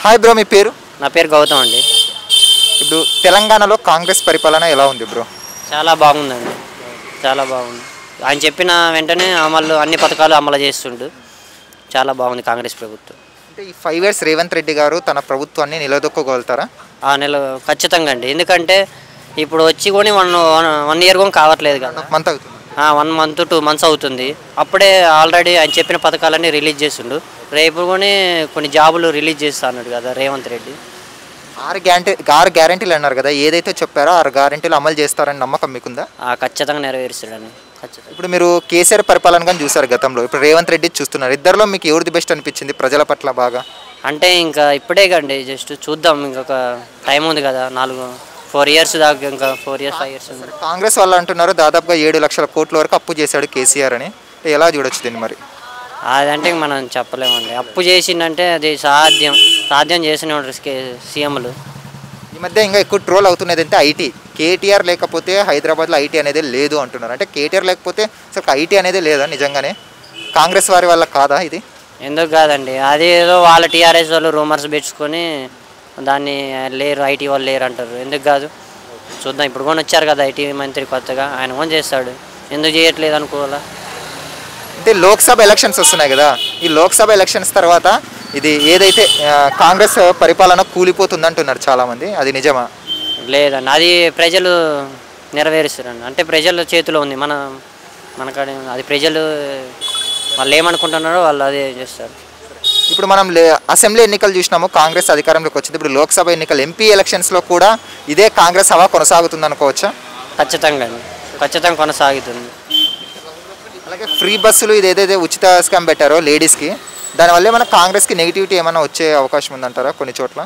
Hi bro, మీ పేరు? నా పేరు గౌతమ్ అండి. ఇప్పుడు తెలంగాణలో కాంగ్రెస్ పరిపాలన ఎలా ఉంది బ్రో? చాలా బాగుందండి, చాలా బాగుంది. ఆయన చెప్పిన వెంటనే అన్ని పథకాలు అమలు చేస్తుండు. చాలా బాగుంది కాంగ్రెస్ ప్రభుత్వం. అంటే ఈ 5 years రేవంత్ రెడ్డి గారు తన ప్రభుత్వాన్ని నిలదొక్కగలుగుతారా? ఆ నెల ఖచ్చితంగా అండి. ఎందుకంటే ఇప్పుడు వచ్చి కూడా వన్ ఇయర్ కూడా కావట్లేదు కదా, మంత్ అవుతుంది. 1 month 2 months అవుతుంది. అప్పుడే ఆల్రెడీ ఆయన చెప్పిన పథకాలన్నీ రిలీజ్ చేస్తుండు. రేపు కూడా కొన్ని జాబులు రిలీజ్ చేస్తా అన్నాడు కదా రేవంత్ రెడ్డి. 6 గ్యారెంటీలు అన్నారు కదా, ఏదైతే చెప్పారో 6 గ్యారెంటీలు అమలు చేస్తారని నమ్మకం మీకుందా? ఖచ్చితంగా నెరవేరుస్తాడని ఖచ్చితంగా. ఇప్పుడు మీరు కేసీఆర్ పరిపాలన కానీ చూసారు గతంలో, ఇప్పుడు రేవంత్ రెడ్డి చూస్తున్నారు. ఇద్దరిలో మీకు ఎవరిది బెస్ట్ అనిపించింది ప్రజల పట్ల బాగా? అంటే ఇంకా ఇప్పుడే కండి, జస్ట్ చూద్దాం, ఇంకొక టైం ఉంది కదా, 4 years దాకా, ఇంకా 4 years 5 years ఉంది. కాంగ్రెస్ వాళ్ళు అంటున్నారు దాదాపుగా 7 లక్షల కోట్ల వరకు అప్పు చేశాడు కేసీఆర్ అని. ఎలా చూడొచ్చు దీన్ని మరి? అదంటే మనం చెప్పలేమండి. అప్పు చేసిందంటే అది సాధ్యం చేసిన సీఎంలు. ఈ మధ్య ఇంకా ఎక్కువ ట్రోల్ అవుతున్నది అంటే ఐటీ. కేటీఆర్ లేకపోతే హైదరాబాద్లో ఐటీ అనేది లేదు అంటున్నారు. అంటే కేటీఆర్ లేకపోతే అసలు ఐటీ అనేది లేదా నిజంగానే? కాంగ్రెస్ వారి వల్ల కాదా ఇది? ఎందుకు కాదండి, అది ఏదో వాళ్ళ టీఆర్ఎస్ వాళ్ళు రూమర్స్ పెట్టుకొని దాన్ని లేరు, ఐటీ వాళ్ళు లేరు అంటారు. ఎందుకు కాదు, చూద్దాం. ఇప్పుడు కూడా వచ్చారు కదా ఐటీ మంత్రి కొత్తగా, ఆయన కూడా చేస్తాడు. ఎందుకు చేయట్లేదు అనుకోవాలా? అంటే లోక్సభ ఎలక్షన్స్ వస్తున్నాయి కదా, ఈ లోక్సభ ఎలక్షన్స్ తర్వాత ఇది ఏదైతే కాంగ్రెస్ పరిపాలన కూలిపోతుంది అంటున్నారు చాలామంది, అది నిజమా? లేదండి, అది ప్రజలు నెరవేరుస్తారండి. అంటే ప్రజల చేతిలో ఉంది, మనకాడ అది ప్రజలు వాళ్ళు ఏమనుకుంటున్నారో వాళ్ళు అదే చేస్తారు. ఇప్పుడు మనం అసెంబ్లీ ఎన్నికలు చూసినాము, కాంగ్రెస్ అధికారంలోకి వచ్చింది. ఇప్పుడు లోక్సభ ఎన్నికలు ఎంపీ ఎలక్షన్స్లో కూడా ఇదే కాంగ్రెస్ హవా కొనసాగుతుంది అనుకోవచ్చా? ఖచ్చితంగా అండి, ఖచ్చితంగా కొనసాగుతుంది. అలాగే ఫ్రీ బస్సులు ఇది ఏదైతే ఉచిత స్కామ్ పెట్టారో లేడీస్కి, దానివల్ల ఏమైనా కాంగ్రెస్కి నెగిటివిటీ ఏమైనా వచ్చే అవకాశం ఉందంటారా కొన్ని చోట్ల?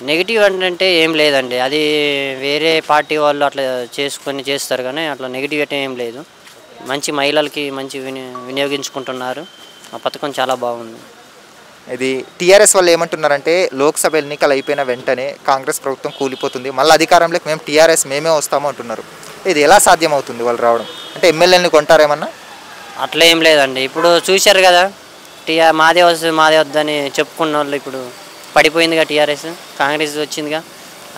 నెగిటివ్ అంటే ఏం లేదండి, అది వేరే పార్టీ వాళ్ళు అట్లా చేస్తారు కానీ అట్లా నెగిటివిటీ ఏం లేదు. మంచి మహిళలకి మంచి వినియోగించుకుంటున్నారు. ఆ పథకం చాలా బాగుంది. ఇది టీఆర్ఎస్ వాళ్ళు ఏమంటున్నారంటే లోక్సభ ఎన్నికలు అయిపోయిన వెంటనే కాంగ్రెస్ ప్రభుత్వం కూలిపోతుంది, మళ్ళీ అధికారంలోకి మేము టీఆర్ఎస్ మేమే వస్తాము అంటున్నారు. ఇది ఎలా సాధ్యమవుతుంది వాళ్ళు రావడం? అంటే ఎమ్మెల్యేని కొంటారేమన్నా? అట్లా ఏం లేదండి, ఇప్పుడు చూశారు కదా, మాదే వద్దని చెప్పుకున్న వాళ్ళు ఇప్పుడు పడిపోయిందిగా. టీఆర్ఎస్ కాంగ్రెస్ వచ్చిందిగా,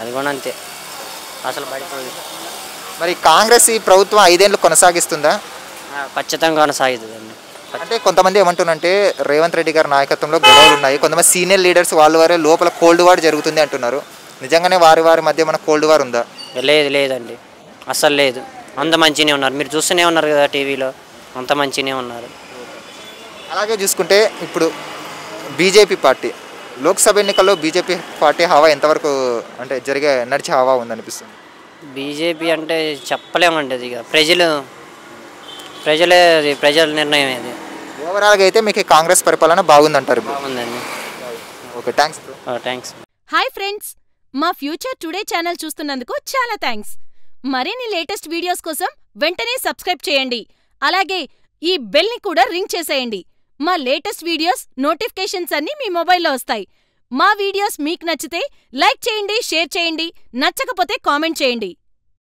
అది కూడా అంతే, అసలు పడిపోయింది. మరి కాంగ్రెస్ ఈ ప్రభుత్వం 5 ఏళ్ళు కొనసాగిస్తుందా? ఖచ్చితంగా కొనసాగుతుందండి. అంటే కొంతమంది ఏమంటున్నారంటే రేవంత్ రెడ్డి గారి నాయకత్వంలో గొడవలు ఉన్నాయి, కొంతమంది సీనియర్ లీడర్స్ వారే లోపల కోల్డ్ వార్ జరుగుతుంది అంటున్నారు. నిజంగానే వారి మధ్య మన కోల్డ్ వార్ ఉందా? లేదండి, అసలు లేదు. అంత మంచిగానే ఉన్నారు, మీరు చూస్తూనే ఉన్నారు కదా టీవీలో, అంత మంచిగానే ఉన్నారు. అలాగే చూసుకుంటే ఇప్పుడు బీజేపీ పార్టీ లోక్సభ ఎన్నికల్లో బీజేపీ పార్టీ హవా ఎంతవరకు అంటే నడిచే హవా ఉందనిపిస్తుంది? బీజేపీ అంటే చెప్పలేమండి, అది ఇక ప్రజల నిర్ణయం. అది ఓవరాల్గా అయితే మీకు కాంగ్రెస్ పరిపాలన బాగుందంటారు? బాగుందండి. Okay, thanks. హాయ్ ఫ్రెండ్స్, మా ఫ్యూచర్ టుడే ఛానల్ చూస్తున్నందుకు చాలా థ్యాంక్స్. మరిన్ని లేటెస్ట్ వీడియోస్ కోసం వెంటనే సబ్స్క్రైబ్ చేయండి. అలాగే ఈ బెల్ని కూడా రింగ్ చేసేయండి. మా లేటెస్ట్ వీడియోస్ నోటిఫికేషన్స్ అన్నీ మీ మొబైల్లో వస్తాయి. మా వీడియోస్ మీకు నచ్చితే లైక్ చేయండి, షేర్ చేయండి, నచ్చకపోతే కామెంట్ చేయండి.